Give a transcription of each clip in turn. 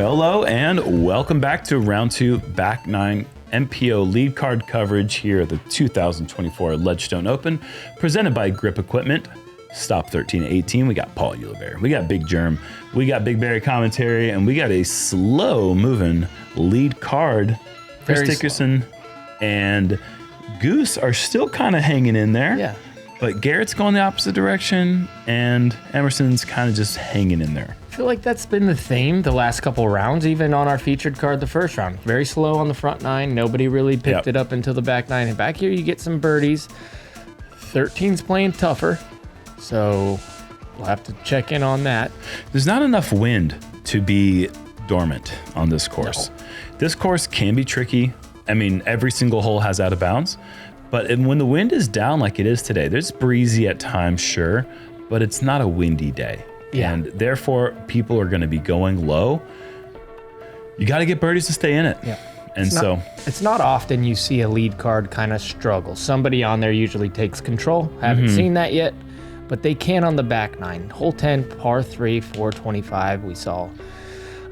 Hello and welcome back to round 2 back 9 MPO lead card coverage here at the 2024 Ledgestone Open, presented by Grip Equipment. Stop 13-18. We got Paul Ulibarri, we got Big Jerm, we got BigBarri commentary, and we got a slow moving lead card. Chris Dickerson and Goose are still kind of hanging in there. Yeah. But Garrett's going the opposite direction, and Emerson's kind of just hanging in there. I feel like that's been the theme the last couple rounds, even on our featured card the first round. Very slow on the front 9. Nobody really picked it up until the back 9. And back here you get some birdies. 13's playing tougher, so we'll have to check in on that. There's not enough wind to be dormant on this course. No. This course can be tricky. I mean, every single hole has out of bounds. But when the wind is down like it is today, there's breezy at times, sure, but it's not a windy day. Yeah. And therefore, people are going to be going low. You got to get birdies to stay in it. Yeah. And it's not often you see a lead card kind of struggle. Somebody on there usually takes control. Haven't seen that yet, but they can on the back 9. Hole 10, par 3, 425. We saw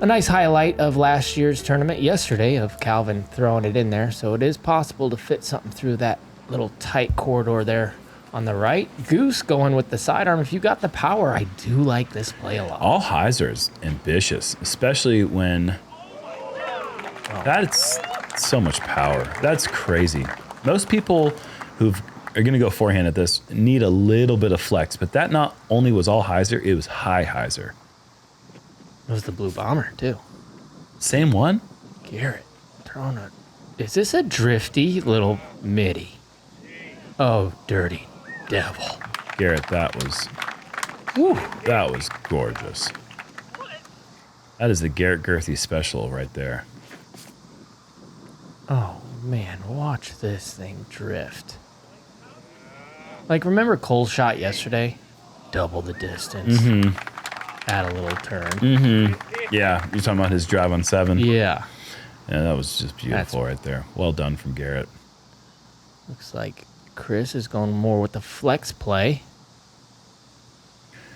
a nice highlight of last year's tournament yesterday of Calvin throwing it in there. So it is possible to fit something through that little tight corridor there on the right. Goose going with the sidearm. If you got the power, I do like this play a lot. All hyzer is ambitious, especially when that's so much power. That's crazy. Most people who are going to go forehand at this need a little bit of flex, but that not only was all hyzer, it was high hyzer. It was the blue bomber too. Same one? Garret throwing a... Is this a drifty little midi? Oh, dirty devil. Garret, that was gorgeous. That is the Garret Gurthie special right there. Oh man, watch this thing drift. Like, remember Cole's shot yesterday? Double the distance. Add a little turn. Yeah, you're talking about his drive on 7? Yeah. Yeah, that was just beautiful right there. Well done from Garret. Looks like Chris is going more with the flex play.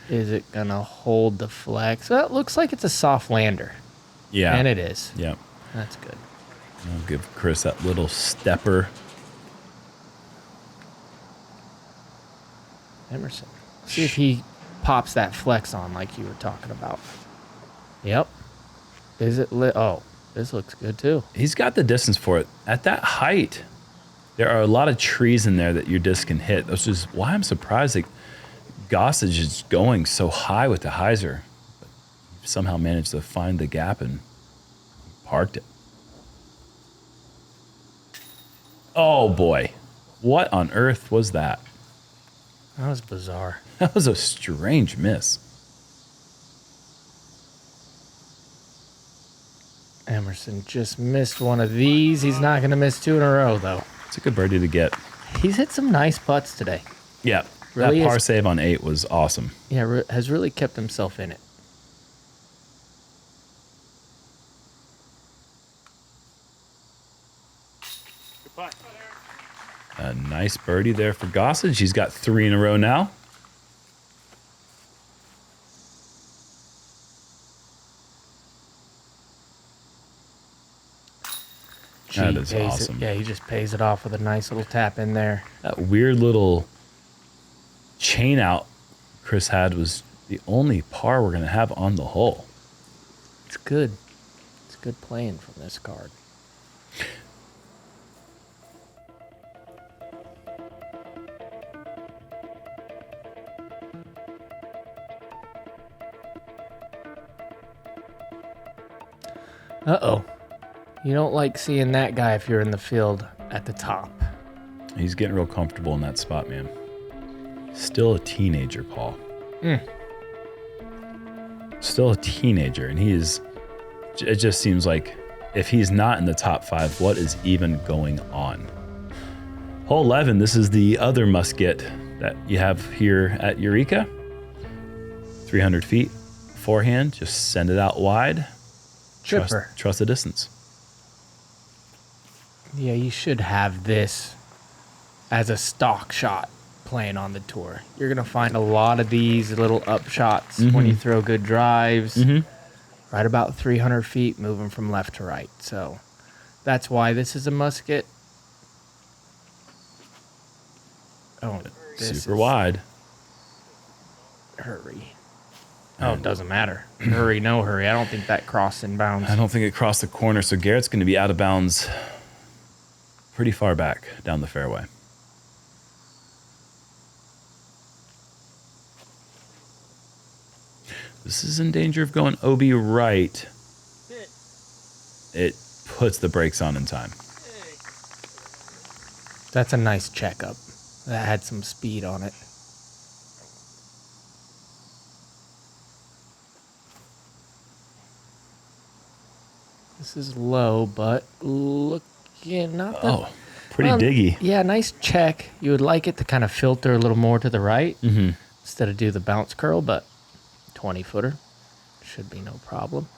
Is it going to hold the flex? Well, it looks like it's a soft lander. Yeah. And it is. Yep. That's good. I'll give Chris that little stepper. Emerson. See if he pops that flex on like you were talking about. Yep. Is it lit? Oh, this looks good too. He's got the distance for it. At that height, there are a lot of trees in there that your disc can hit. That's just why I'm surprised that Gossage is going so high with the hyzer. But somehow managed to find the gap and parked it. Oh boy. What on earth was that? That was bizarre. That was a strange miss. Emerson just missed one of these. He's not going to miss 2 in a row, though. It's a good birdie to get. He's hit some nice putts today. Yeah, really that par save on 8 was awesome. Yeah, has really kept himself in it. Good putt. A nice birdie there for Gossage. He's got 3 in a row now. That is awesome. Yeah, he just pays it off with a nice little tap in there. That weird little chain out Chris had was the only par we're going to have on the hole. It's good. It's good playing from this card. Uh-oh. You don't like seeing that guy if you're in the field at the top. He's getting real comfortable in that spot, man. Still a teenager, Paul. Still a teenager, and it just seems like if he's not in the top 5, what is even going on? Hole 11, this is the other musket that you have here at Eureka. 300 feet, forehand, just send it out wide. Trust the distance. Yeah, you should have this as a stock shot playing on the tour. You're going to find a lot of these little up shots when you throw good drives. right about 300 feet, moving from left to right. So that's why this is a musket. Oh, this Super is wide. hurry. Oh, it doesn't matter. Hurry, no hurry. I don't think that crossed in bounds. I don't think it crossed the corner, so Garrett's going to be out of bounds pretty far back down the fairway. This is in danger of going OB right. It puts the brakes on in time. That's a nice checkup. That had some speed on it. This is low, but looking not that. Oh, pretty diggy. Yeah, nice check. You would like it to kind of filter a little more to the right instead of do the bounce curl, but 20-footer should be no problem.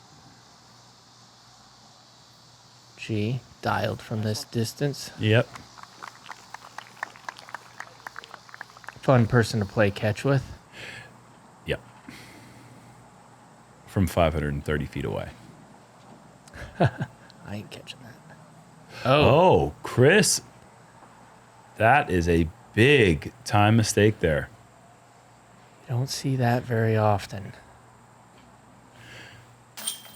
G, dialed from this distance. Yep. Fun person to play catch with. Yep. From 530 feet away. I ain't catching that. Oh, Chris. That is a big time mistake there. You don't see that very often.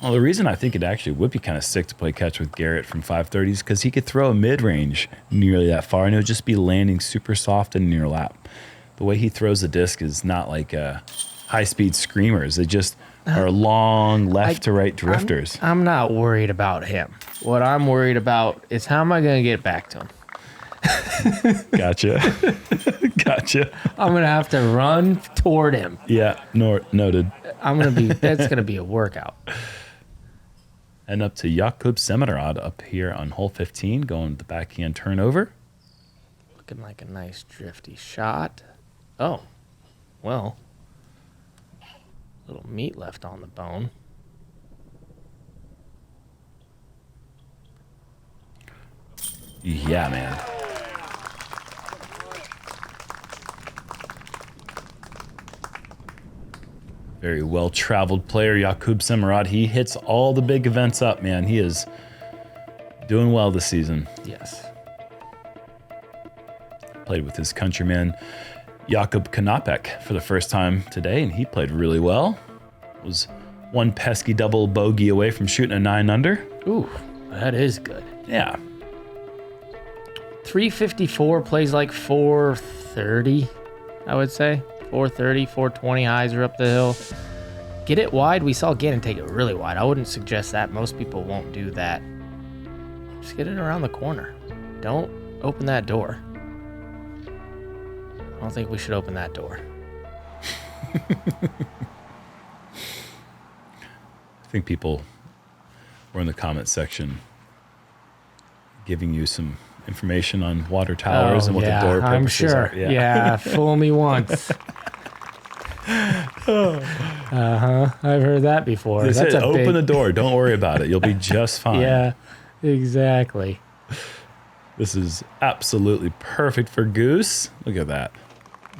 Well, the reason I think it actually would be kind of sick to play catch with Garret from 530 is because he could throw a mid-range nearly that far, and it would just be landing super soft and near lap. The way he throws the disc is not like high-speed screamers. They just are long left-to-right drifters. I'm not worried about him. What I'm worried about is how am I going to get back to him? Gotcha. Gotcha. I'm going to have to run toward him. Yeah, noted. That's going to be a workout. And up to Jakub Semerad up here on hole 15, going to the backhand turnover. Looking like a nice drifty shot. Oh, well, little meat left on the bone. Yeah, man. Very well-traveled player, Jakub Semerad. He hits all the big events up, man. He is doing well this season. Yes. Played with his countryman, Jakub Kanapek, for the first time today, and he played really well. Was one pesky double bogey away from shooting a 9 under. Ooh, that is good. Yeah. 354 plays like 430, I would say. 430, 420 highs are up the hill. Get it wide. We saw Gannon take it really wide. I wouldn't suggest that. Most people won't do that. Just get it around the corner. Don't open that door. I don't think we should open that door. I think people were in the comment section giving you some information on water towers and what the door purposes I'm sure. are. Yeah, fool me once. I've heard that before. They said, open the door. Don't worry about it. You'll be just fine. Yeah, exactly. This is absolutely perfect for Goose. Look at that.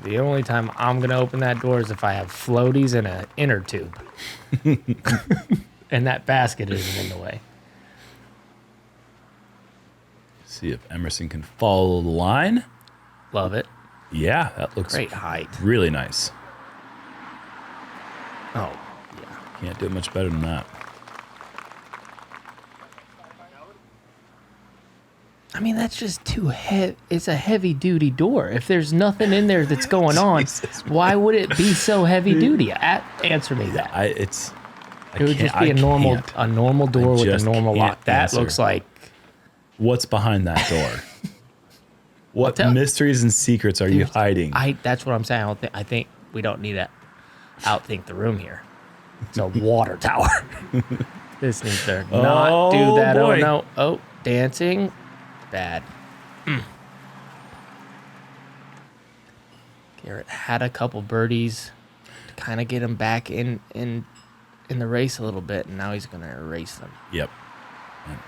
The only time I'm going to open that door is if I have floaties and an inner tube. And that basket isn't in the way. See if Emerson can follow the line. Love it. Yeah, that looks Great height. really nice. Oh, yeah. Can't do much better than that. I mean, that's just too heavy. It's a heavy-duty door. If there's nothing in there that's going on, why would it be so heavy-duty? Answer me that. It would just be a normal door with a normal lock. That looks like... What's behind that door? What mysteries and secrets are you hiding? That's what I'm saying. I think we don't need to outthink the room here. It's a water tower. This needs to not do that. Boy. Oh, no. Oh, dancing. Bad. Garret had a couple birdies to kind of get him back in the race a little bit, and now he's going to erase them. Yep. And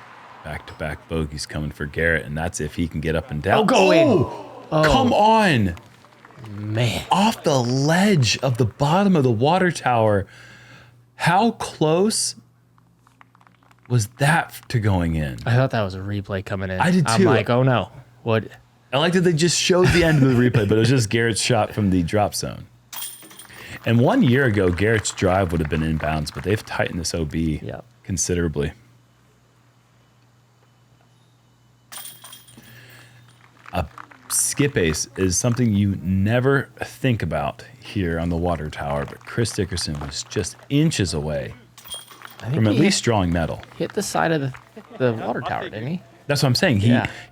back-to-back bogeys coming for Garret, and that's if he can get up and down. Oh, go in. Oh. Come on. Man. Off the ledge of the bottom of the water tower. How close was that to going in? I thought that was a replay coming in. I did too. I'm like, oh no. What? I like that they just showed the end of the replay, but it was just Garrett's shot from the drop zone. And 1 year ago, Garrett's drive would have been inbounds, but they've tightened this OB considerably. A skip ace is something you never think about here on the water tower, but Chris Dickerson was just inches away from at least drawing metal. Hit the side of the water tower, didn't he? That's what I'm saying.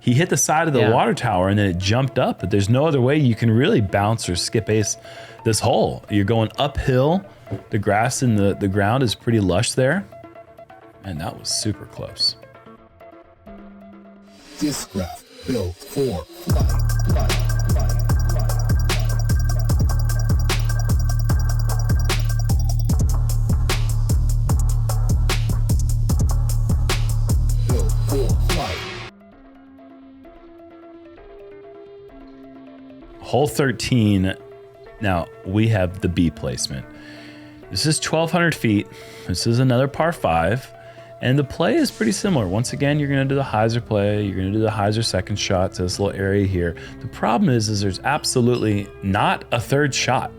He hit the side of the water tower and then it jumped up, but there's no other way you can really bounce or skip ace this hole. You're going uphill. The grass in the ground is pretty lush there. And that was super close. Discraft built for flight. Built for flight. Hole 13. Now we have the B placement. This is 1,200 feet. This is another par 5. And the play is pretty similar. Once again, you're going to do the hyzer play. You're going to do the hyzer second shot to this little area here. The problem is there's absolutely not a third shot.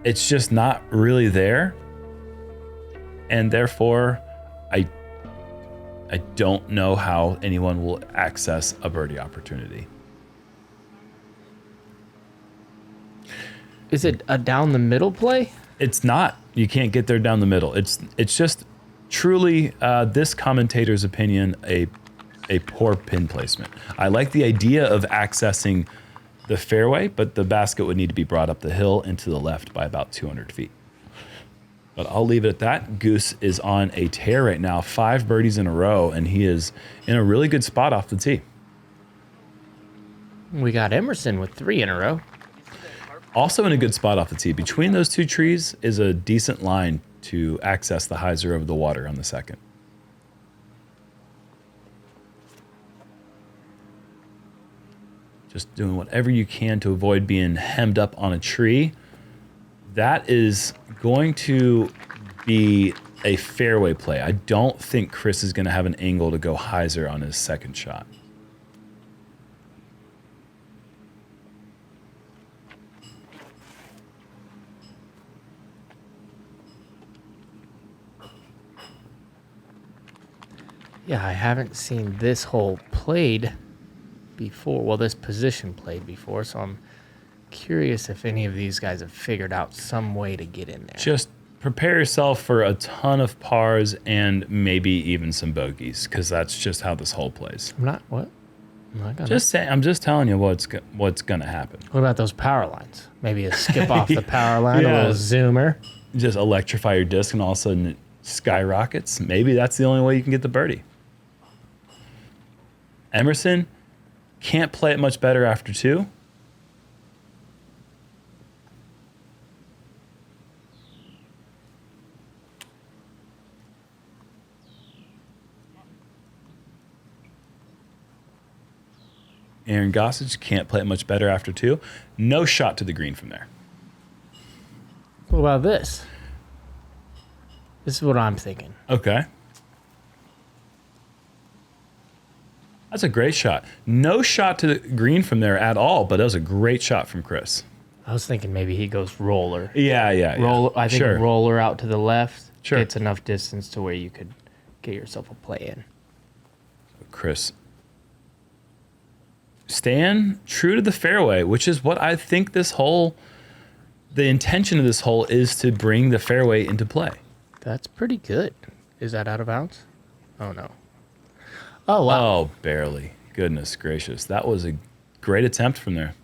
It's just not really there. And therefore, I don't know how anyone will access a birdie opportunity. Is it a down the middle play? It's not. You can't get there down the middle. It's just truly, this commentator's opinion, a poor pin placement. I like the idea of accessing the fairway, but the basket would need to be brought up the hill and to the left by about 200 feet. But I'll leave it at that. Goose is on a tear right now, 5 birdies in a row, and he is in a really good spot off the tee. We got Emerson with 3 in a row. Also in a good spot off the tee. Between those two trees is a decent line to access the hyzer over the water on the second. Just doing whatever you can to avoid being hemmed up on a tree. That is going to be a fairway play. I don't think Chris is going to have an angle to go hyzer on his second shot. Yeah, I haven't seen this hole played before. Well, this position played before, so I'm curious if any of these guys have figured out some way to get in there. Just prepare yourself for a ton of pars and maybe even some bogeys, because that's just how this hole plays. I'm not, what? I'm not gonna. Just saying, I'm just telling you what's going to happen. What about those power lines? Maybe a skip off the power line, a little zoomer. Just electrify your disc and all of a sudden it skyrockets. Maybe that's the only way you can get the birdie. Emerson can't play it much better after 2. Aaron Gossage can't play it much better after 2. No shot to the green from there. What about this? This is what I'm thinking. Okay. That's a great shot. No shot to the green from there at all, but that was a great shot from Chris. I was thinking maybe he goes roller. Yeah. Roller. I think roller out to the left. Sure. It's enough distance to where you could get yourself a play in. Chris, staying true to the fairway, which is what I think this hole, the intention of this hole is to bring the fairway into play. That's pretty good. Is that out of bounds? Oh, no. Oh, wow. Oh, barely. Goodness gracious. That was a great attempt from there.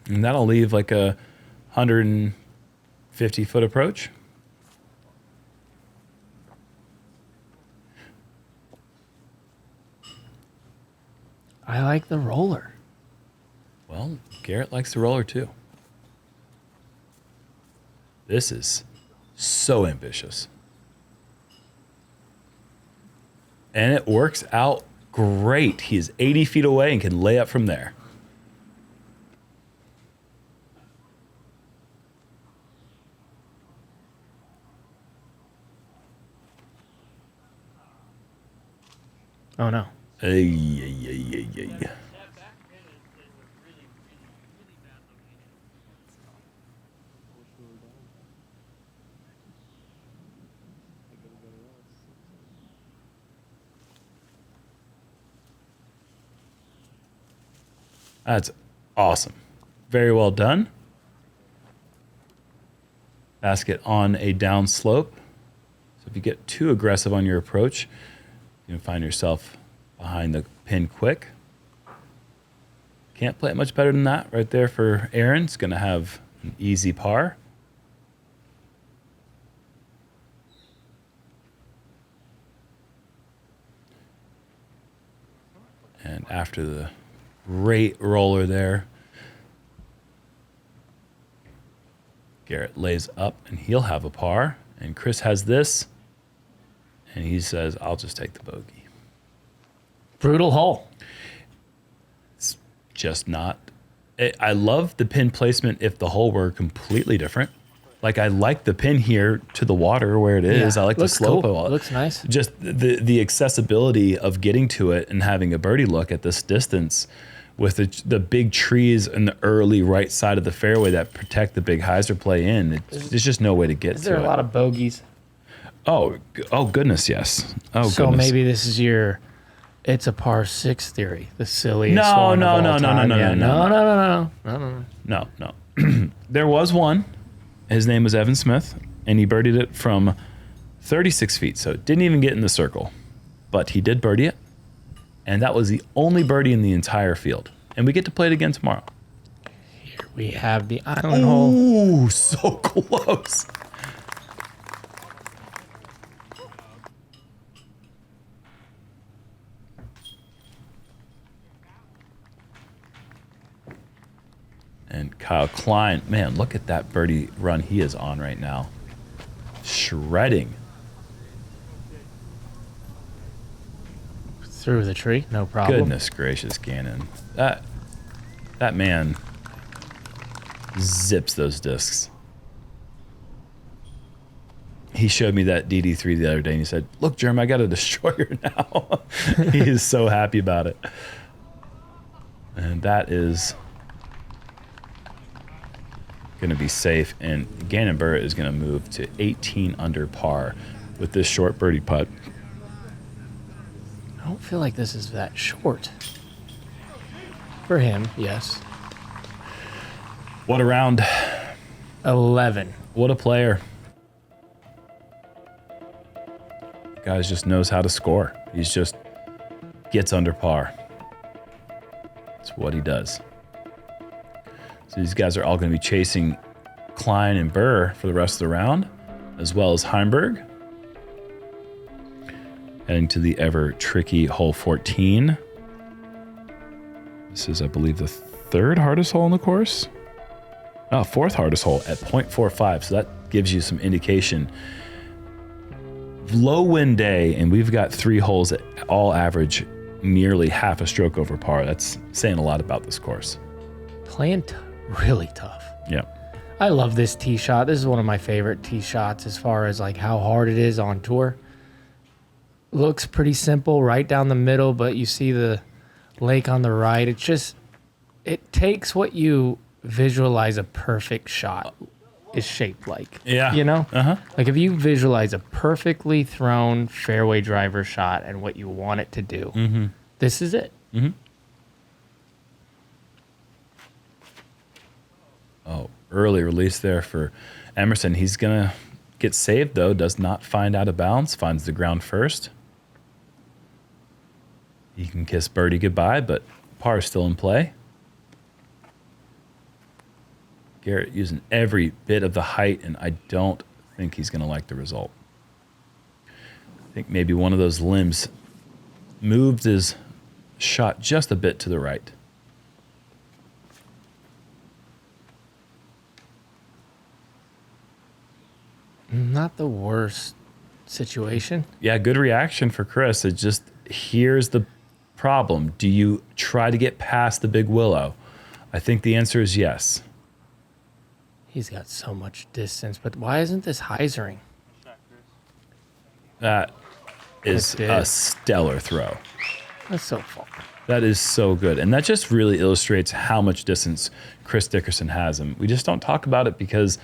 And that'll leave like a 150-foot approach. I like the roller. Well, Garret likes the roller too. This is so ambitious. And it works out great. He is 80 feet away and can lay up from there. Oh, no. Ay, ay, ay, ay, ay. That's awesome. Very well done. Basket on a down slope. So if you get too aggressive on your approach, you can find yourself behind the pin quick. Can't play it much better than that right there for Aaron. It's going to have an easy par. And after the great roller there, Garret lays up and he'll have a par. And Chris has this, and he says, I'll just take the bogey. Brutal hole. It's just not. I love the pin placement if the hole were completely different. Like, I like the pin here to the water where it is. Yeah, I like the slope of it. Looks nice. Just the accessibility of getting to it and having a birdie look at this distance with the big trees in the early right side of the fairway that protect the big hyzer play in. There's just no way to get to it. Is there a lot of bogeys? Oh goodness, yes. Oh, so goodness. maybe this is your it's a par 6 theory, the silliest No, one no, of all no, no, time. no, no, Yeah, no, no. No. There was one. His name was Evan Smith, and he birdied it from 36 feet, so it didn't even get in the circle. But he did birdie it, and that was the only birdie in the entire field. And we get to play it again tomorrow. Here we have the island hole. Ooh, so close. And Kyle Klein, man, look at that birdie run he is on right now. Shredding. Through the tree, no problem. Goodness gracious, Gannon. That man zips those discs. He showed me that DD3 the other day, and he said, look, Jerm, I got a destroyer now. He is so happy about it. And that is going to be safe, and Gannon Burr is going to move to 18 under par with this short birdie putt. I don't feel like this is that short. For him, yes. What a round. 11. What a player. Guy just knows how to score. He's just gets under par. That's what he does. So these guys are all going to be chasing Klein and Burr for the rest of the round, as well as Heimberg. Heading to the ever tricky hole 14. This is, I believe, the third hardest hole in the course. Oh, fourth hardest hole at 0.45. So that gives you some indication. Low wind day, and we've got 3 holes that all average nearly half a stroke over par. That's saying a lot about this course. Playing really tough. Yeah. I love this tee shot. This is one of my favorite tee shots as far as like how hard it is on tour. Looks pretty simple right down the middle, but you see the lake on the right. It's just, it takes what you visualize a perfect shot is shaped like. Yeah. You know? Uh-huh. Like if you visualize a perfectly thrown fairway driver shot and what you want it to do, this is it. Oh, early release there for Emerson. He's going to get saved, though. Does not find out of bounds. Finds the ground first. He can kiss birdie goodbye, but par is still in play. Garret using every bit of the height, and I don't think he's going to like the result. I think maybe one of those limbs moved his shot just a bit to the right. Not the worst situation. Yeah, good reaction for Chris. It just, here's the problem. Do you try to get past the big willow? I think the answer is yes. He's got so much distance, but why isn't this hyzering? is It did. a stellar throw. That's so far. That is so good. And that just really illustrates how much distance Chris Dickerson has. And we just don't talk about it because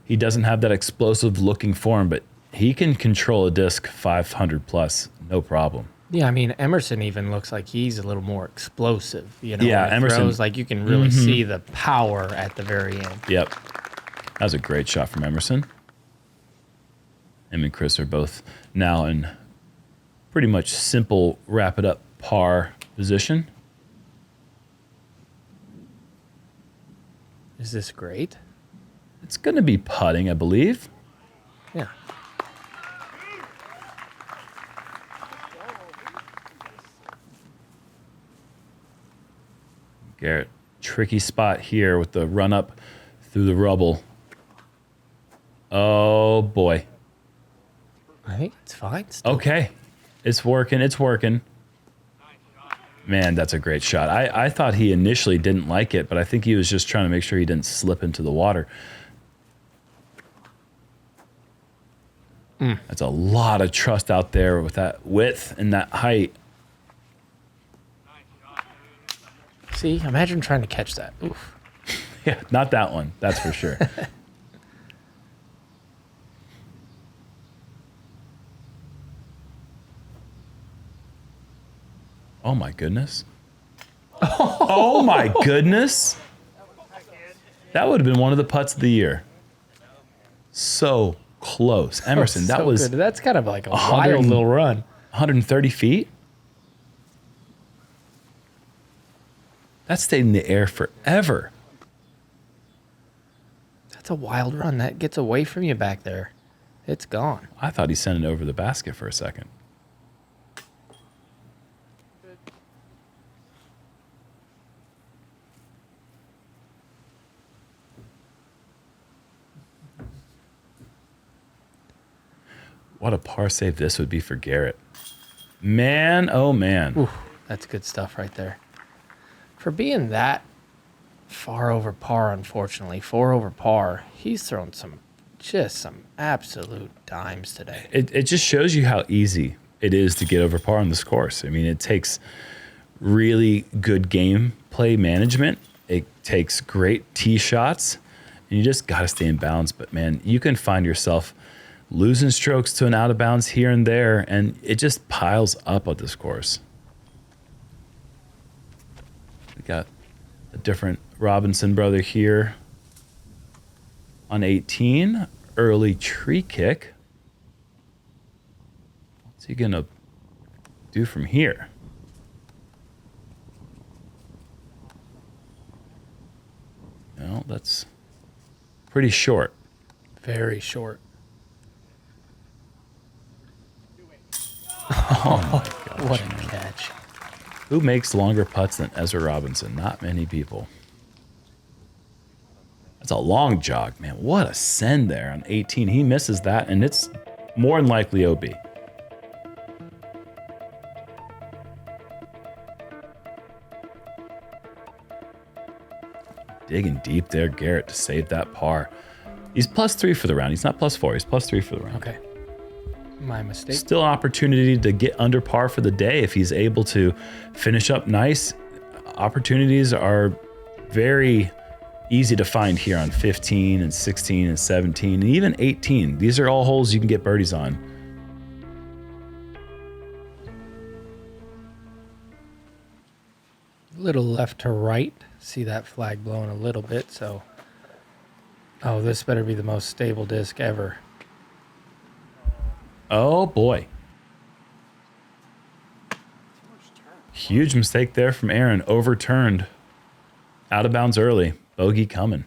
he doesn't have that explosive looking form, but he can control a disc 500 plus, no problem. Yeah, I mean, Emerson even looks like he's a little more explosive. You know, Yeah, when he Emerson- throws, like you can really see the power at the very end. Yep. That was a great shot from Emerson. Him and Chris are both now in pretty much simple wrap it up par position. Is this great? It's going to be putting, I believe. Yeah. Garret, tricky spot here with the run up through the rubble. Oh boy. I think it's fine. Still. Okay. It's working. It's working. Man, that's a great shot. I thought he initially didn't like it, but I think he was just trying to make sure he didn't slip into the water. That's a lot of trust out there with that width and that height. See, imagine trying to catch that. Oof. Yeah, not that one. That's for sure. Oh my goodness. Oh my goodness. That would have been one of the putts of the year. So close. Emerson, that So was good. That's kind of like a 100 wild little run. 130 feet. That stayed in the air forever. That's a wild run. That gets away from you back there. It's gone. I thought he sent it over the basket for a second. What a par save this would be for Garret. Man, oh man. Oof, that's good stuff right there. For being that far over par, unfortunately, 4 over par, he's thrown some absolute dimes today. It just shows you how easy it is to get over par on this course. I mean, it takes really good gameplay management. It takes great tee shots, and you just got to stay in bounds. But man, you can find yourself losing strokes to an out of bounds here and there, and it just piles up at this course. We got a different Robinson brother here on 18. Early tree kick. What's he gonna do from here? No, that's pretty short. Very short. What a catch. Who makes longer putts than Ezra Robinson? Not many people. That's a long jog, man. What a send there on 18. He misses that, and it's more than likely OB. Digging deep there, Garret, to save that par. He's +3 for the round. He's not +4. He's +3 for the round. Okay. My mistake. Still an opportunity to get under par for the day if he's able to finish up nice. Opportunities are very easy to find here on 15 and 16 and 17 and even 18. These are all holes you can get birdies on. Little left to right. See that flag blowing a little bit, so. Oh, this better be the most stable disc ever. Oh boy. Huge mistake there from Aaron. Overturned. Out of bounds early. Bogey coming.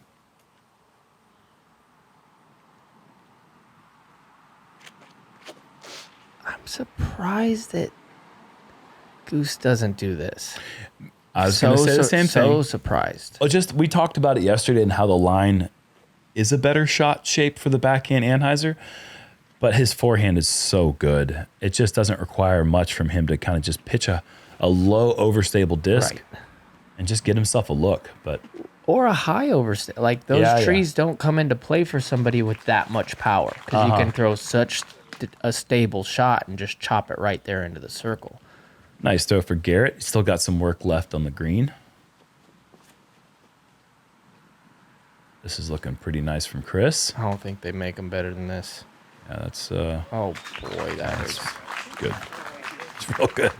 I'm surprised that Goose doesn't do this. I was going to say the same thing. So surprised. Oh, we talked about it yesterday and how the line is a better shot shape for the backhand Anheuser, but his forehand is so good. It just doesn't require much from him to kind of just pitch a low overstable disc Right. and just get himself a look. But Or a high overstay. Like those Yeah, trees don't come into play for somebody with that much power because you can throw such a stable shot and just chop it right there into the circle. Nice throw for Garret. He's still got some work left on the green. This is looking pretty nice from Chris. I don't think they make them better than this. Yeah, that's Oh boy, that's good. It's real good.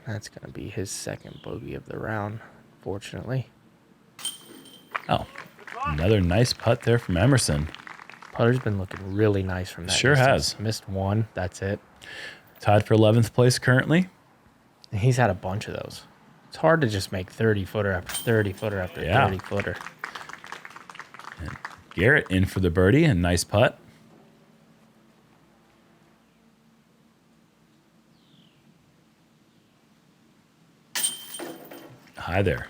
That's going to be his second bogey of the round, fortunately. Oh, another nice putt there from Emerson. Putter's been looking really nice from that Sure distance. has. Missed one, that's it. Tied for 11th place currently. And he's had a bunch of those. It's hard to just make 30-footer after 30-footer after 30-footer. Garret in for the birdie and nice putt. Hi there.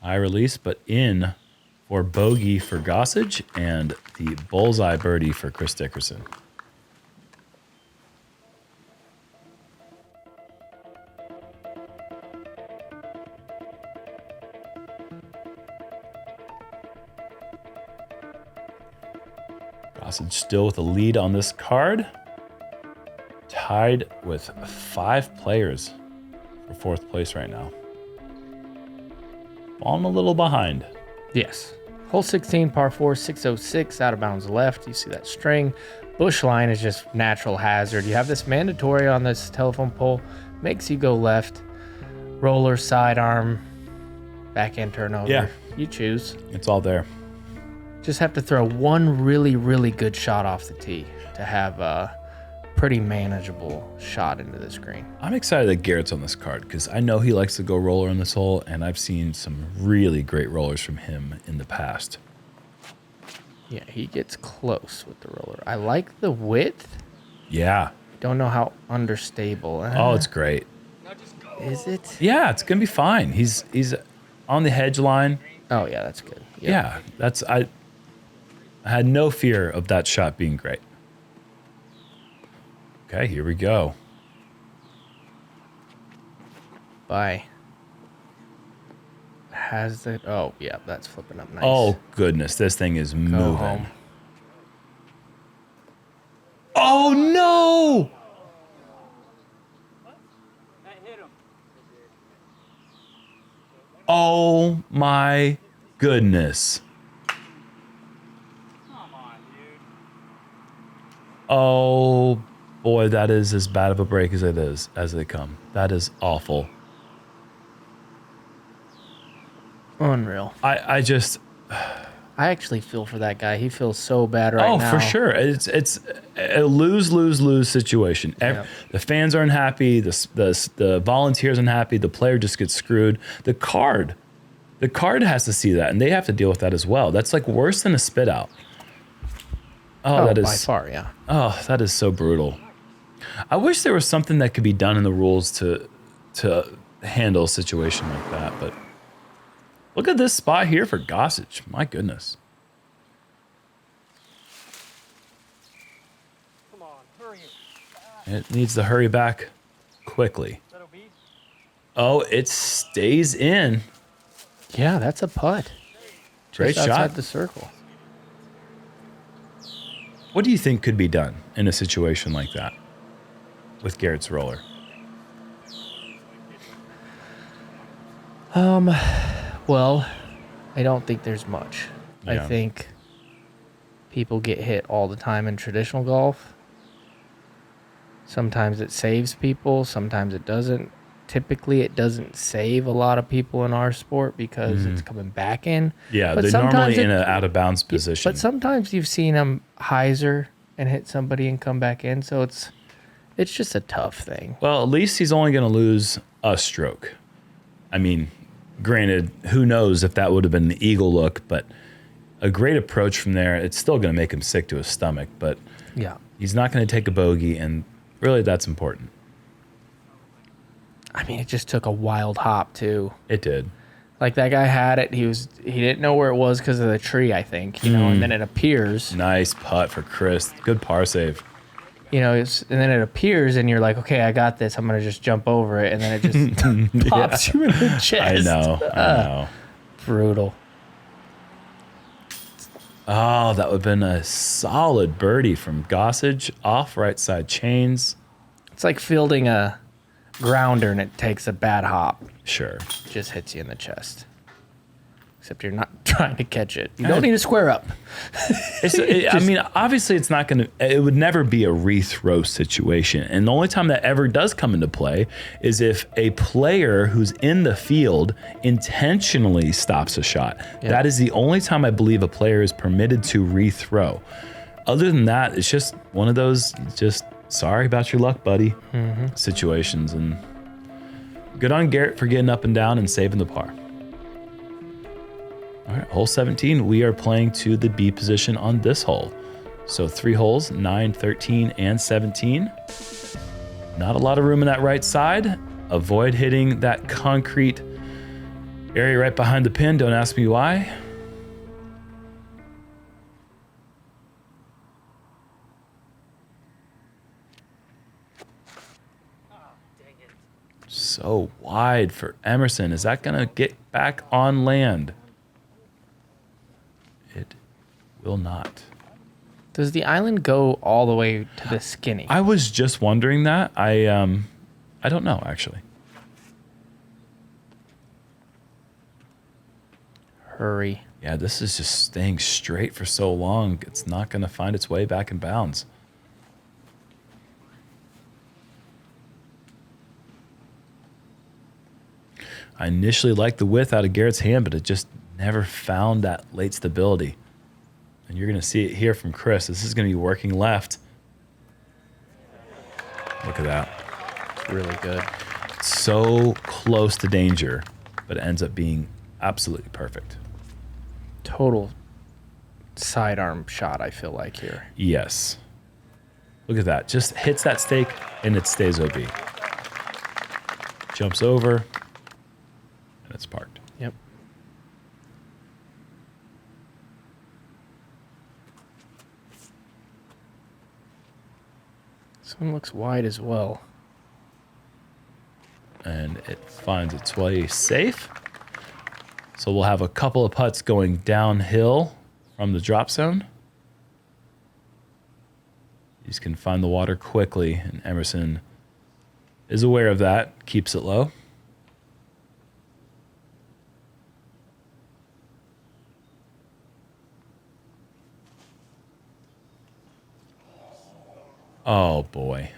High release, but in for bogey for Gossage and the bullseye birdie for Chris Dickerson. Gossage still with a lead on this card. Tied with 5 players for 4th place right now. Falling a little behind. Yes. Hole 16, par 4, 606, out of bounds left. You see that string. Bush line is just natural hazard. You have this mandatory on this telephone pole. Makes you go left. Roller, sidearm, backhand turnover. Yeah. You choose. It's all there. Just have to throw one really, really good shot off the tee to have a pretty manageable shot into this green. I'm excited that Garrett's on this card because I know he likes to go roller in this hole, and I've seen some really great rollers from him in the past. Yeah, he gets close with the roller. I like the width. Yeah. Don't know how understable. Oh, it's great. Is it? Yeah, it's gonna be fine. He's on the hedge line. Oh yeah, that's good. Yep. Yeah, that's I had no fear of that shot being great. Okay, here we go. Bye. Has it? Oh yeah, that's flipping up nice. Oh goodness, this thing is Go moving. home. Oh no! Oh my goodness. Oh boy, that is as bad of a break as it is as they come. That is awful. Unreal. I just I actually feel for that guy. He feels so bad right now. for sure. It's a lose situation. Yep. The fans are unhappy. The volunteers unhappy. The player just gets screwed. The card has to see that, and they have to deal with that as well. That's like worse than a spit out. Oh, that is by far, yeah. Oh, that is so brutal. I wish there was something that could be done in the rules to handle a situation like that. But look at this spot here for Gossage. My goodness. Come on, hurry. It needs to hurry back quickly. Oh, it stays in. Yeah, that's a putt. Great Just outside shot. the circle. What do you think could be done in a situation like that with Garrett's roller? Well, I don't think there's much. I Yeah. think people get hit all the time in traditional golf. Sometimes it saves people, sometimes it doesn't. Typically, it doesn't save a lot of people in our sport because it's coming back in. Yeah, But they're sometimes normally in it- an out of bounds position. But sometimes you've seen them hyzer and hit somebody and come back in, so it's just a tough thing. Well, at least he's only going to lose a stroke. I mean, granted, who knows if that would have been the eagle look, but a great approach from there. It's still going to make him sick to his stomach, but Yeah. he's not going to take a bogey, and really that's important. I mean, it just took a wild hop, too. It did. Like that guy had it. He didn't know where it was because of the tree, I think. And then it appears. Nice putt for Chris. Good par save. And then it appears, and you're like, okay, I got this. I'm gonna just jump over it, and then it just pops you in the chest. I know. Brutal. Oh, that would have been a solid birdie from Gossage off right side chains. It's like fielding a grounder, and it takes a bad hop. Sure. Just hits you in the chest. Except you're not trying to catch it. You don't need to square up. I mean, obviously it's not going to, it would never be a rethrow situation. And the only time that ever does come into play is if a player who's in the field intentionally stops a shot. Yeah. That is the only time I believe a player is permitted to rethrow. Other than that, it's just one of those, just sorry about your luck, buddy, situations. And good on Garret for getting up and down and saving the par. All right, hole 17, we are playing to the B position on this hole. So 3 holes, 9, 13, and 17. Not a lot of room in that right side. Avoid hitting that concrete area right behind the pin. Don't ask me why. So wide for Emerson. Is that going to get back on land? It will not. Does the island go all the way to the skinny? I was just wondering that. I don't know, actually. Hurry. Yeah, this is just staying straight for so long. It's not going to find its way back in bounds. I initially liked the width out of Garrett's hand, but it just never found that late stability. And you're going to see it here from Chris. This is going to be working left. Look at that. It's really good. So close to danger, but it ends up being absolutely perfect. Total sidearm shot, I feel like, here. Yes. Look at that. Just hits that stake and it stays OB. Jumps over and it's parked. Yep. This one looks wide as well. And it finds its way safe. So we'll have a couple of putts going downhill from the drop zone. These can find the water quickly, and Emerson is aware of that, keeps it low. Oh boy.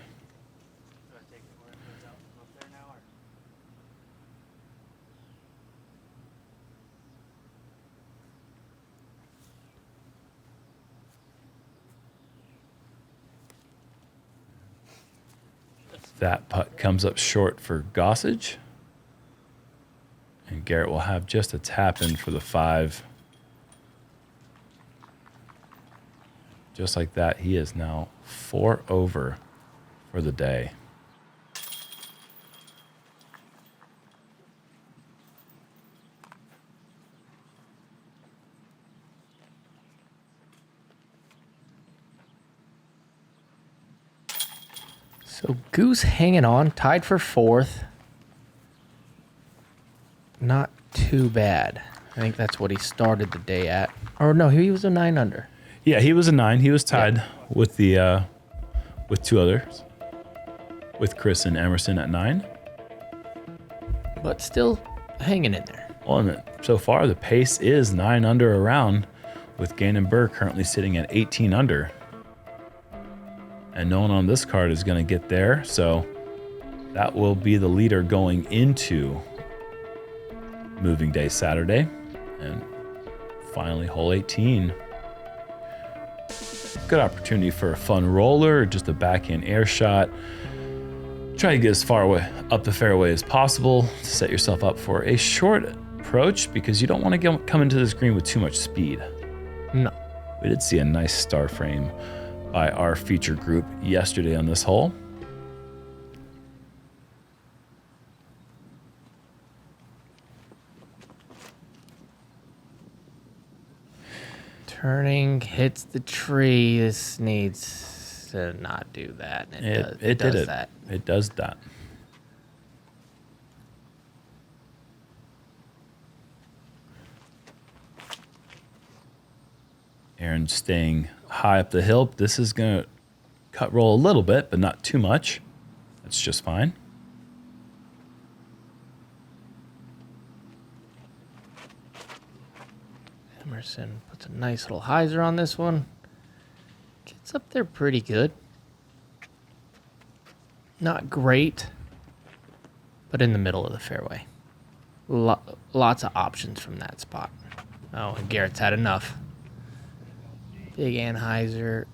That putt comes up short for Gossage. And Garret will have just a tap in for the 5. Just like that, he is now 4 over for the day. So Goose hanging on, tied for 4th. Not too bad. I think that's what he started the day at. Or no, he was a 9 under. Yeah, he was a 9. He was tied with the with 2 others, with Chris and Emerson at 9. But still hanging in there. Well, and so far the pace is 9 under around, with Gannon Burr currently sitting at 18 under. And no one on this card is going to get there, so that will be the leader going into Moving Day Saturday. And finally, hole 18. Good opportunity for a fun roller or just a backhand air shot. Try to get as far away up the fairway as possible to set yourself up for a short approach, because you don't want to come into this green with too much speed. No. We did see a nice star frame by our feature group yesterday on this hole. Turning, hits the tree. This needs to not do that. It does that. It does that. Aaron staying high up the hill. This is going to cut roll a little bit, but not too much. That's just fine. Emerson puts a nice little hyzer on this one. Gets up there pretty good. Not great, but in the middle of the fairway. Lots of options from that spot. Oh, and Garrett's had enough. Big Anheuser.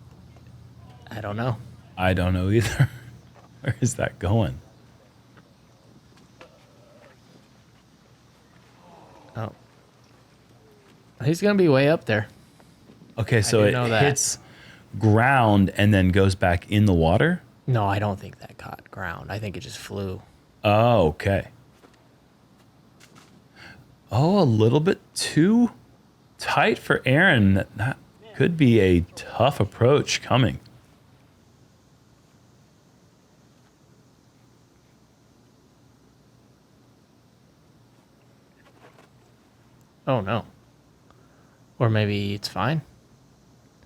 I don't know. I don't know either. Where is that going? Oh. He's going to be way up there. Okay, so it hits ground and then goes back in the water? No, I don't think that caught ground. I think it just flew. Oh, okay. Oh, a little bit too tight for Aaron. That could be a tough approach coming. Oh, no. Or maybe it's fine.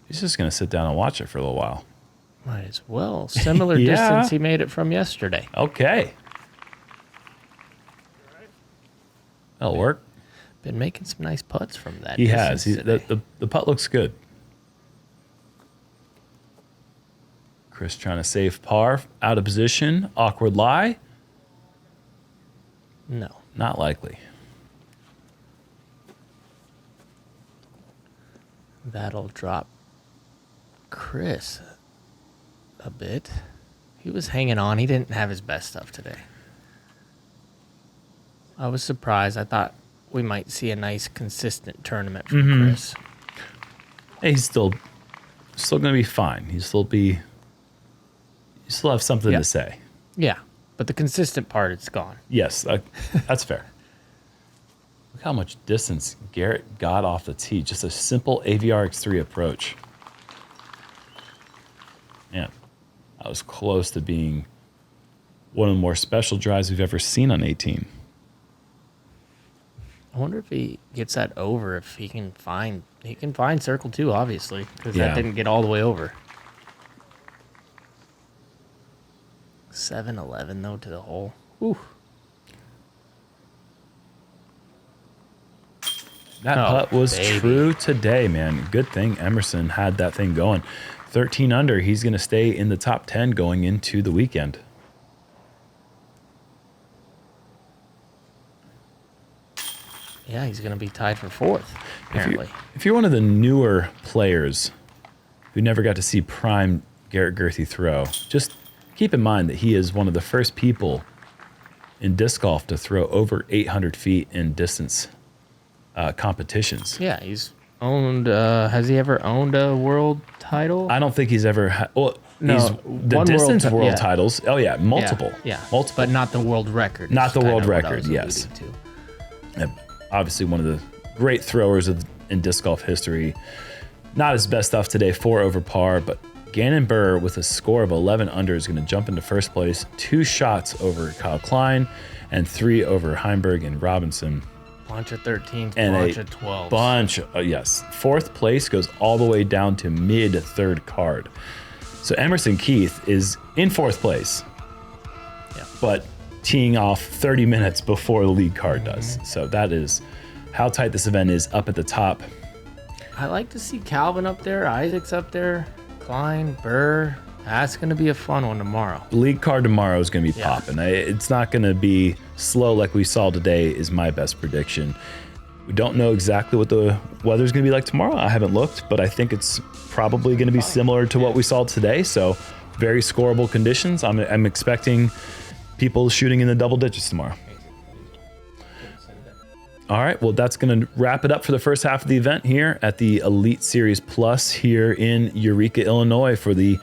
He's just going to sit down and watch it for a little while. Might as well. Similar Yeah. distance he made it from yesterday. Okay. That'll work. Been making some nice putts from that. He has. distance today. The putt looks good. Chris trying to save par. Out of position. Awkward lie. No. Not likely. That'll drop Chris a bit. He was hanging on. He didn't have his best stuff today. I was surprised. I thought we might see a nice, consistent tournament from Chris. Hey, he's still going to be fine. You still have something Yeah. to say. Yeah, but the consistent part, it's gone. Yes, that's fair. Look how much distance Garret got off the tee. Just a simple AVRX3 approach. Man, that was close to being one of the more special drives we've ever seen on 18. I wonder if he gets that over, if he can find circle 2, obviously, because Yeah. that didn't get all the way over. 7-11, though, to the hole. Ooh. That Oh, putt was baby. true today, man. Good thing Emerson had that thing going. 13 under, he's going to stay in the top 10 going into the weekend. Yeah, he's going to be tied for 4th, apparently. If you're one of the newer players who never got to see prime Garret Gurthie throw, just keep in mind that he is one of the first people in disc golf to throw over 800 feet in distance competitions. Yeah, he's owned. Has he ever owned a world title? I don't think he's ever had. Well, No, he's the one distance world yeah. titles. Oh yeah, multiple. Yeah, multiple. but not the world record. Not is the kinda world what I record, was yes. alluding to. And obviously one of the great throwers in disc golf history. Not his best stuff today, 4 over par, but Gannon Buhr with a score of 11 under is going to jump into first place. 2 shots over Kyle Klein and 3 over Heimberg and Robinson. Bunch of 13s, And bunch a of 12s. bunch, yes. 4th place goes all the way down to mid-3rd card. So Emerson Keith is in 4th place, Yeah. but teeing off 30 minutes before the lead card does. So that is how tight this event is up at the top. I like to see Calvin up there, Isaac's up there, Klein, Burr. That's going to be a fun one tomorrow. The lead card tomorrow is going to be Yeah. popping. It's not going to be slow like we saw today is my best prediction. We don't know exactly what the weather's going to be like tomorrow. I haven't looked, but I think it's probably going to be similar to what we saw today. So very scoreable conditions. I'm expecting people shooting in the double digits tomorrow. All right, well, that's going to wrap it up for the first half of the event here at the Elite Series Plus here in Eureka, Illinois for the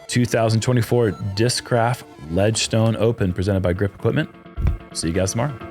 2024 Discraft Ledgestone Open presented by Grip Equipment. See you guys tomorrow.